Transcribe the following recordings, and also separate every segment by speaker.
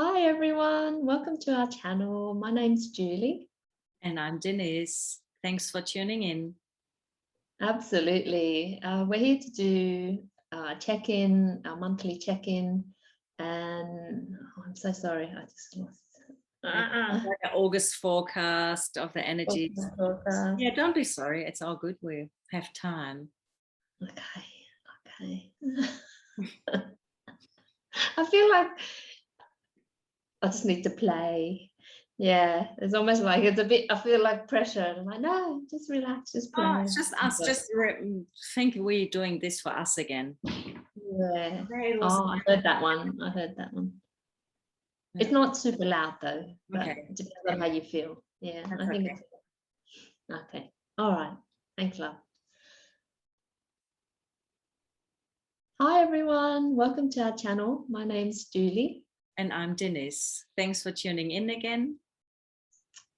Speaker 1: Hi everyone, welcome to our channel. My name's Julie.
Speaker 2: And I'm Deniz. Thanks for tuning in.
Speaker 1: Absolutely. We're here to do check-in, our monthly check-in. And I'm so sorry, I just lost.
Speaker 2: Like an August forecast of the energies.
Speaker 1: Forecast.
Speaker 2: Yeah, don't be sorry. It's all good. We have time.
Speaker 1: Okay. I feel like I just need to play. Yeah, it's almost like it's a bit, I feel like pressure. And I'm like, no, just relax, just
Speaker 2: Oh,
Speaker 1: play.
Speaker 2: it's just us. Just think we're doing this for us again.
Speaker 1: Yeah.
Speaker 2: It was.
Speaker 1: Oh, I heard that one. I heard that one. It's not super loud though, but
Speaker 2: Okay.
Speaker 1: it depends on how you feel. Yeah,
Speaker 2: That's
Speaker 1: I think
Speaker 2: okay.
Speaker 1: it's okay. All right. Thanks, love. Hi everyone, welcome to our channel. My name's Julie.
Speaker 2: And I'm Deniz. Thanks for tuning in again.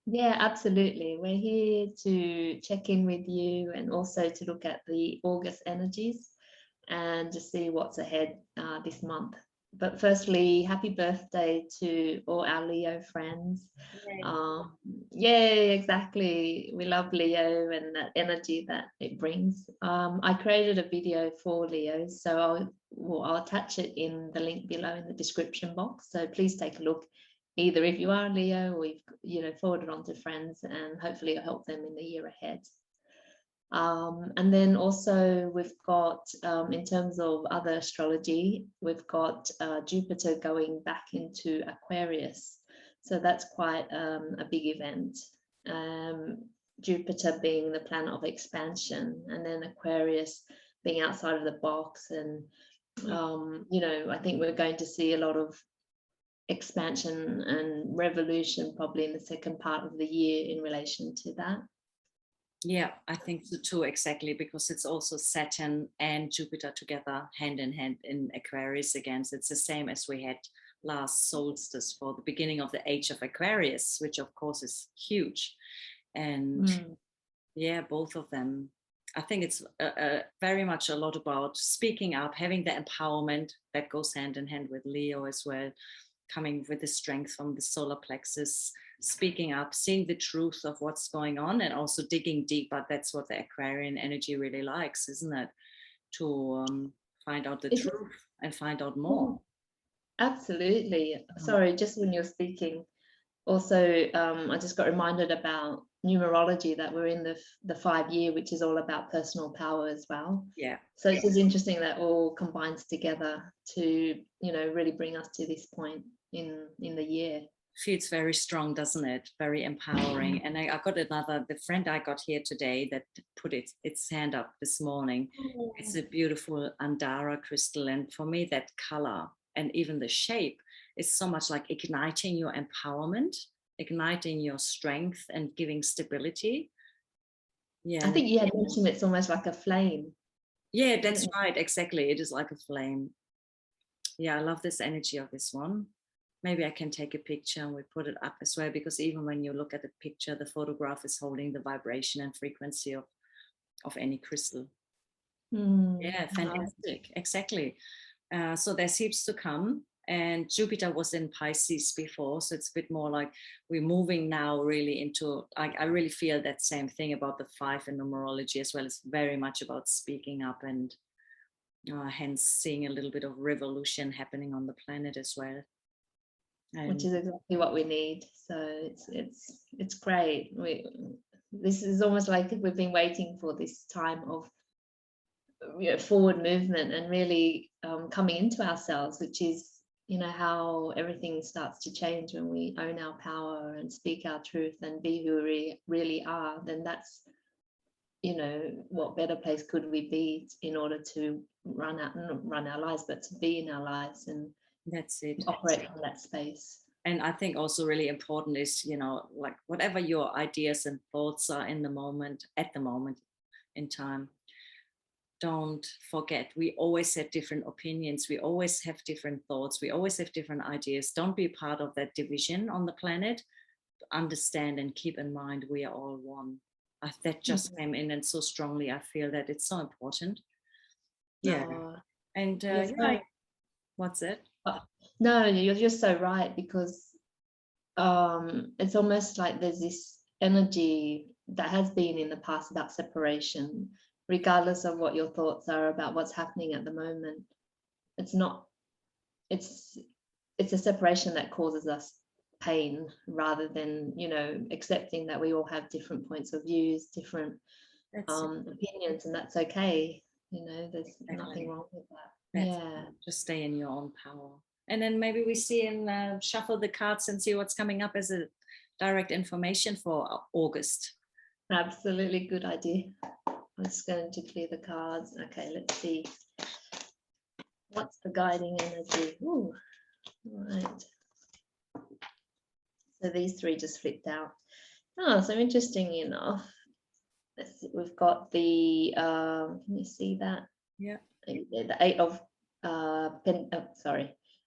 Speaker 1: Yeah, absolutely. We're here to check in with you and also to look at the August energies and to see what's ahead this month. But firstly, happy birthday to all our Leo friends. Yeah, exactly. We love Leo and that energy that it brings. I created a video for Leo, so I'll attach it in the link below in the description box. So please take a look, either if you are Leo or you've forward it on to friends, and hopefully it'll help them in the year ahead. And then also we've got, in terms of other astrology, we've got Jupiter going back into Aquarius. So that's quite a big event. Jupiter being the planet of expansion, and then Aquarius being outside of the box. And, I think we're going to see a lot of expansion and revolution probably in the second part of the year in relation to that.
Speaker 2: Yeah, I think so too, exactly, because it's also Saturn and Jupiter together, hand in hand in Aquarius again. So it's the same as we had last solstice for the beginning of the age of Aquarius, which of course is huge. And yeah, both of them. I think it's very much a lot about speaking up, having the empowerment that goes hand in hand with Leo as well, coming with the strength from the solar plexus, speaking up, seeing the truth of what's going on, and also digging deep. But that's what the Aquarian energy really likes, isn't it? To find out the truth and find out more.
Speaker 1: Absolutely. Sorry, just when you're speaking, also, I just got reminded about numerology, that we're in the 5-year, which is all about personal power as well.
Speaker 2: Yeah.
Speaker 1: So it's just interesting that all combines together to, really bring us to this point in the year.
Speaker 2: Feels very strong, doesn't it? Very empowering. And I got the friend I got here today that put its hand up this morning. It's a beautiful Andara crystal. And for me, that color and even the shape is so much like igniting your empowerment, igniting your strength and giving stability. Yeah.
Speaker 1: I think you had mentioned it's almost like a flame.
Speaker 2: Yeah, that's right. Exactly. It is like a flame. Yeah, I love this energy of this one. Maybe I can take a picture and we put it up as well, because even when you look at the picture, the photograph is holding the vibration and frequency of any crystal. Yeah, fantastic. Exactly. So there's heaps to come. And Jupiter was in Pisces before, so it's a bit more like we're moving now really into, I really feel that same thing about the 5 in numerology as well. It's very much about speaking up and hence seeing a little bit of revolution happening on the planet as well.
Speaker 1: Which is exactly what we need. So it's great. This is almost like we've been waiting for this time of forward movement and really coming into ourselves, which is how everything starts to change when we own our power and speak our truth and be who we really are. Then that's what better place could we be in order to run our lives, but to be in our lives and
Speaker 2: that's it,
Speaker 1: operate from that space.
Speaker 2: And I think also really important is, like whatever your ideas and thoughts are at the moment in time, don't forget, we always have different opinions. We always have different thoughts. We always have different ideas. Don't be part of that division on the planet. Understand and keep in mind, we are all one. That just came in and so strongly. I feel that it's so important. Yeah. And what's it?
Speaker 1: No, you're so right, because it's almost like there's this energy that has been in the past about separation, regardless of what your thoughts are about what's happening at the moment. It's not, it's a separation that causes us pain, rather than, you know, accepting that we all have different points of views, different opinions, and that's okay. You know, there's nothing wrong with that. Yeah,
Speaker 2: just stay in your own power. And then maybe we see and shuffle the cards and see what's coming up as a direct information for August.
Speaker 1: absolutely, good idea. I'm just going to clear the cards. Okay, let's see. What's the guiding energy? Ooh, right. So these three just flipped out. Oh, so interesting enough, we've got the can you see that?
Speaker 2: Yeah.
Speaker 1: The eight of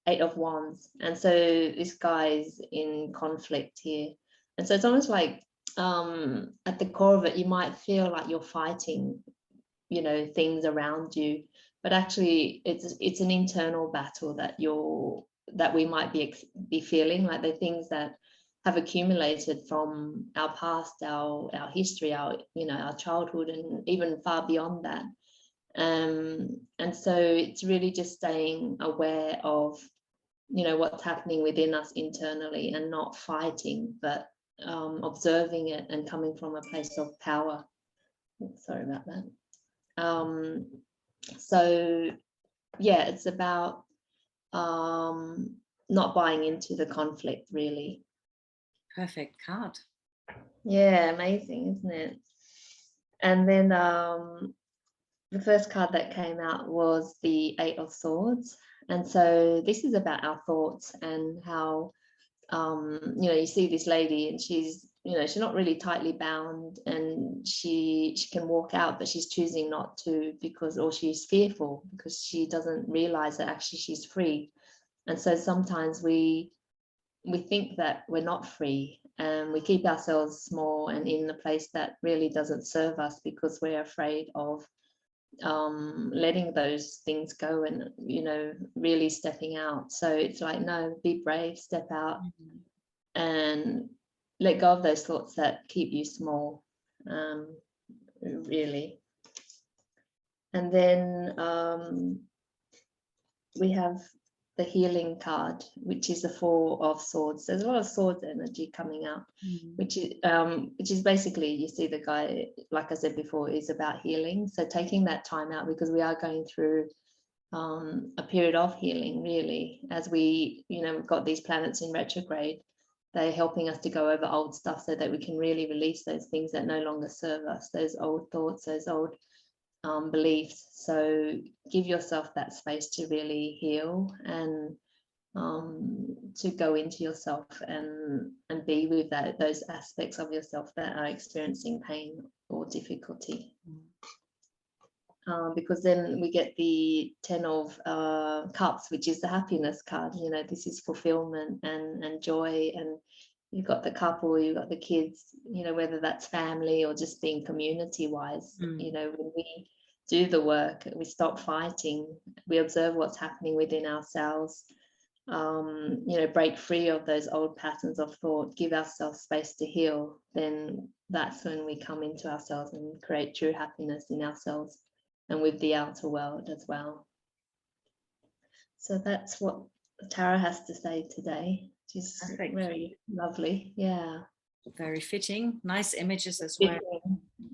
Speaker 1: eight of wands, and so this guy's in conflict here, and so it's almost like at the core of it, you might feel like you're fighting, you know, things around you, but actually it's an internal battle that we might be feeling, like the things that have accumulated from our past, our history, our, you know, our childhood, and even far beyond that. And so it's really just staying aware of, you know, what's happening within us internally, and not fighting, but observing it and coming from a place of power. Sorry about that. So yeah, it's about not buying into the conflict, really.
Speaker 2: Perfect card.
Speaker 1: Yeah, amazing, isn't it? And then the first card that came out was the Eight of Swords, and so this is about our thoughts and how you know, you see this lady, and she's, you know, she's not really tightly bound, and she can walk out, but she's choosing not to, because, or she's fearful because she doesn't realize that actually she's free. And so sometimes we think that we're not free, and we keep ourselves small and in a place that really doesn't serve us, because we're afraid of letting those things go and, you know, really stepping out. So it's like, no, be brave, step out, and let go of those thoughts that keep you small, really. And then we have the healing card, which is the Four of Swords. There's a lot of swords energy coming out, which is basically, you see the guy, like I said before, is about healing. So taking that time out, because we are going through a period of healing, really, as we, you know, we've got these planets in retrograde. They're helping us to go over old stuff so that we can really release those things that no longer serve us, those old thoughts, those old beliefs. So give yourself that space to really heal, and to go into yourself and be with those aspects of yourself that are experiencing pain or difficulty. Because then we get the Ten of Cups, which is the happiness card. You know, this is fulfillment and joy, and you've got the couple, you've got the kids, you know, whether that's family or just being community wise. You know, when we do the work, we stop fighting, we observe what's happening within ourselves, you know, break free of those old patterns of thought, give ourselves space to heal, then that's when we come into ourselves and create true happiness in ourselves and with the outer world as well. So that's what Tara has to say today. She's very lovely. Yeah.
Speaker 2: Very fitting. Nice images as well.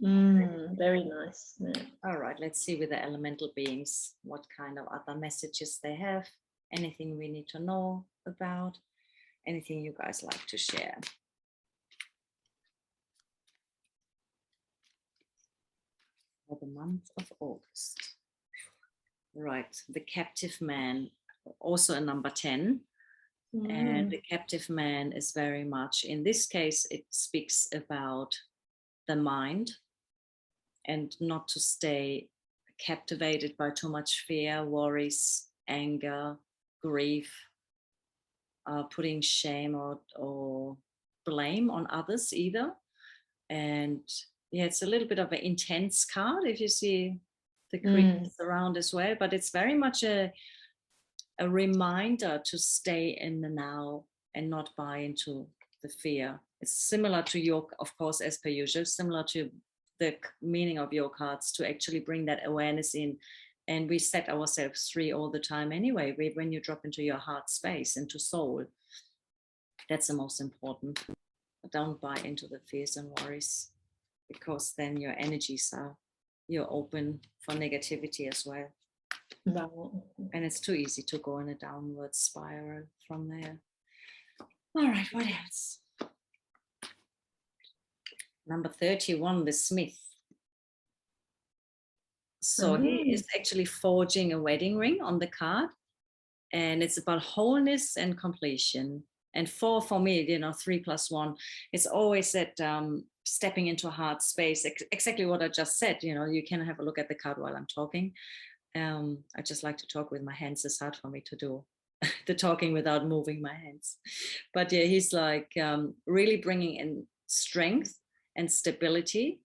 Speaker 1: Very nice. Yeah.
Speaker 2: All right, let's see with the elemental beings what kind of other messages they have. Anything we need to know about. Anything you guys like to share. For the month of August. Right, the captive man, also a number 10. And the captive man is very much, in this case, it speaks about the mind, and not to stay captivated by too much fear, worries, anger, grief, putting shame or blame on others either. And yeah, it's a little bit of an intense card if you see the creatures around as well, but it's very much a a reminder to stay in the now and not buy into the fear. It's similar to your, of course, as per usual, similar to the meaning of your cards, to actually bring that awareness in. And we set ourselves free all the time anyway. When you drop into your heart space, into soul, that's the most important. Don't buy into the fears and worries, because then your energies are, you're open for negativity as well.
Speaker 1: Wow.
Speaker 2: And it's too easy to go in a downward spiral from there. All right, what else? Number 31, the Smith. So he is actually forging a wedding ring on the card, and it's about wholeness and completion. And 4 for me, 3 + 1, it's always that stepping into heart space, exactly what I just said. You can have a look at the card while I'm talking. I just like to talk with my hands. It's hard for me to do the talking without moving my hands. But yeah, he's like really bringing in strength and stability.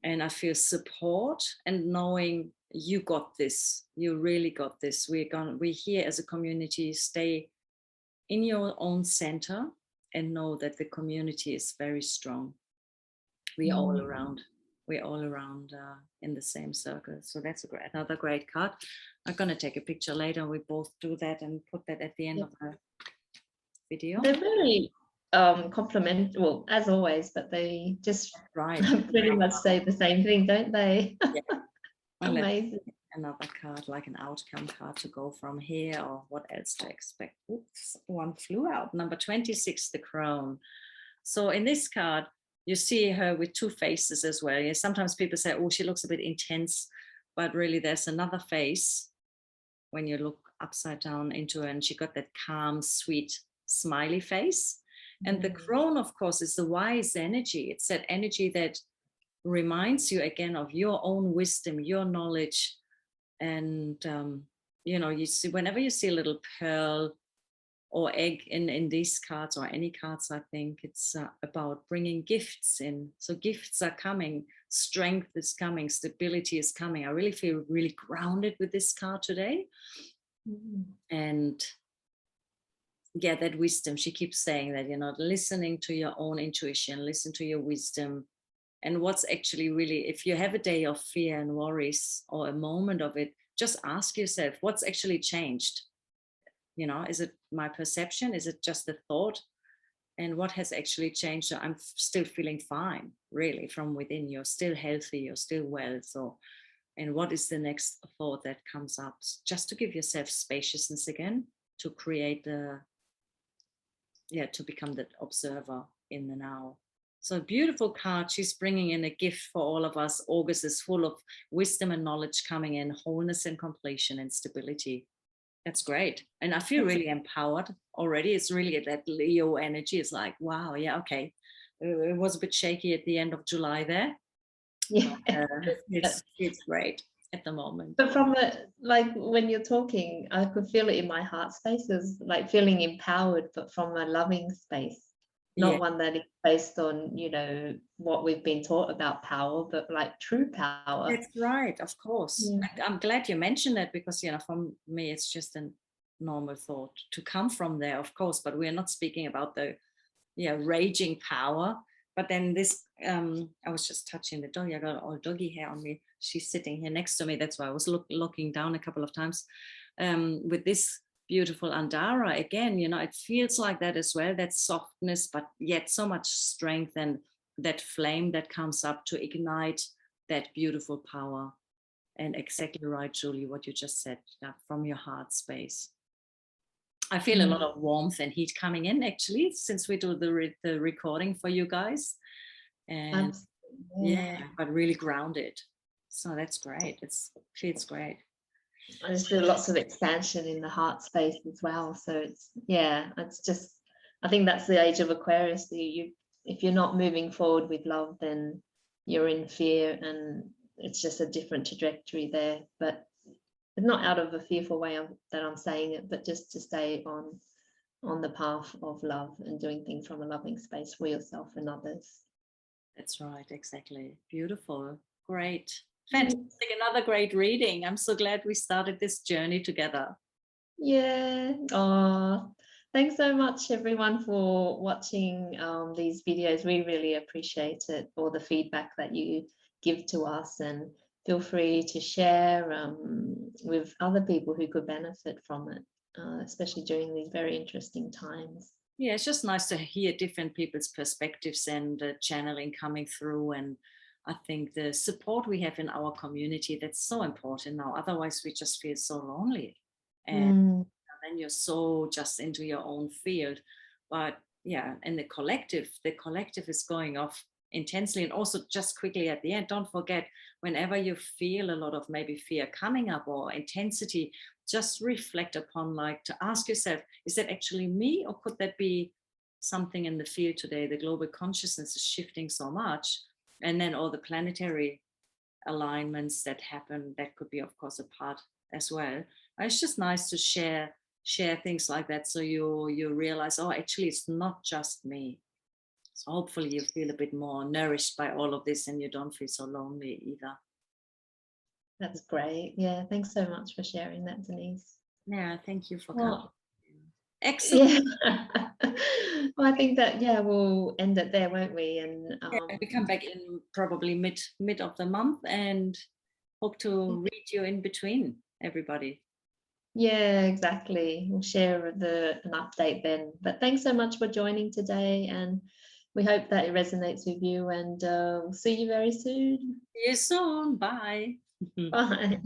Speaker 2: And I feel support and knowing you got this. You really got this. We're here as a community. Stay in your own center and know that the community is very strong. We're all around. We're all around in the same circle. So that's another great card. I'm going to take a picture later. We both do that and put that at the end of the video.
Speaker 1: They're very complementary, well, as always, but they just pretty much say the same thing, don't they?
Speaker 2: Yeah.
Speaker 1: Amazing.
Speaker 2: Another card, like an outcome card to go from here, or what else to expect. Oops, one flew out. Number 26, the Crown. So in this card, you see her with 2 faces as well. Yeah, sometimes people say, oh, she looks a bit intense, but really there's another face when you look upside down into her, and she got that calm, sweet, smiley face. And the Crown, of course, is the wise energy. It's that energy that reminds you again of your own wisdom, your knowledge. And, you see, whenever you see a little pearl or egg in these cards, or any cards, I think it's about bringing gifts in. So gifts are coming, strength is coming, stability is coming. I really feel really grounded with this card today. And yeah, that wisdom, she keeps saying that, listening to your own intuition, listen to your wisdom. And what's actually really, if you have a day of fear and worries, or a moment of it, just ask yourself, what's actually changed? Is it my perception? Is it just the thought? And what has actually changed? So I'm still feeling fine, really, from within. You're still healthy, you're still well. So, and what is the next thought that comes up? Just to give yourself spaciousness again, to create to become the observer in the now. So beautiful card. She's bringing in a gift for all of us. August is full of wisdom and knowledge coming in, wholeness and completion and stability. That's great. And I feel really empowered already. It's really that Leo energy. It's like, wow, yeah, okay. It was a bit shaky at the end of July there.
Speaker 1: Yeah.
Speaker 2: It's great at the moment.
Speaker 1: But from when you're talking, I could feel it in my heart space. It was like feeling empowered, but from a loving space. Not one that is based on, what we've been taught about power, but like true power.
Speaker 2: That's right, of course.
Speaker 1: Yeah.
Speaker 2: I'm glad you mentioned that, because, for me, it's just a normal thought to come from there, of course, but we're not speaking about the, raging power. But then this, I was just touching the dog. I got all doggy hair on me. She's sitting here next to me. That's why I was looking down a couple of times with this beautiful Andara again. It feels like that as well, that softness, but yet so much strength, and that flame that comes up to ignite that beautiful power. And exactly right, Julie, what you just said, from your heart space. I feel a lot of warmth and heat coming in, actually, since we do the recording for you guys. And but really grounded. So that's great. It feels great.
Speaker 1: I just feel lots of expansion in the heart space as well. So it's just, I think that's the age of Aquarius. If you're not moving forward with love, then you're in fear, and it's just a different trajectory there. But not out of a fearful way that I'm saying it, but just to stay on the path of love and doing things from a loving space for yourself and others.
Speaker 2: That's right, exactly. Beautiful, great. Fantastic, another great reading. I'm so glad we started this journey together.
Speaker 1: Yeah. Oh, thanks so much everyone for watching these videos. We really appreciate it, all the feedback that you give to us, and feel free to share with other people who could benefit from it, especially during these very interesting times.
Speaker 2: Yeah, it's just nice to hear different people's perspectives and channeling coming through. And I think the support we have in our community, that's so important now. Otherwise, we just feel so lonely. And
Speaker 1: Mm,
Speaker 2: then you're so just into your own field. But yeah, and the collective is going off intensely. And also, just quickly at the end, don't forget, whenever you feel a lot of maybe fear coming up or intensity, just reflect upon, like, to ask yourself, is that actually me, or could that be something in the field today? The global consciousness is shifting so much, and then all the planetary alignments that happen, that could be of course a part as well. It's just nice to share things like that, so you realize, oh, actually it's not just me. So hopefully you feel a bit more nourished by all of this, and you don't feel so lonely either.
Speaker 1: that's great. Yeah, thanks so much for sharing that, Denise.
Speaker 2: Yeah, thank you for coming.
Speaker 1: Well,
Speaker 2: Excellent.
Speaker 1: yeah. Well, I think that, yeah, we'll end it there, won't we? And
Speaker 2: Yeah, we come back in probably mid of the month, and hope to read you in between, everybody.
Speaker 1: yeah, exactly. We'll share an update then. But thanks so much for joining today, and we hope that it resonates with you, and we'll see you very soon.
Speaker 2: See you soon. Bye.
Speaker 1: Bye.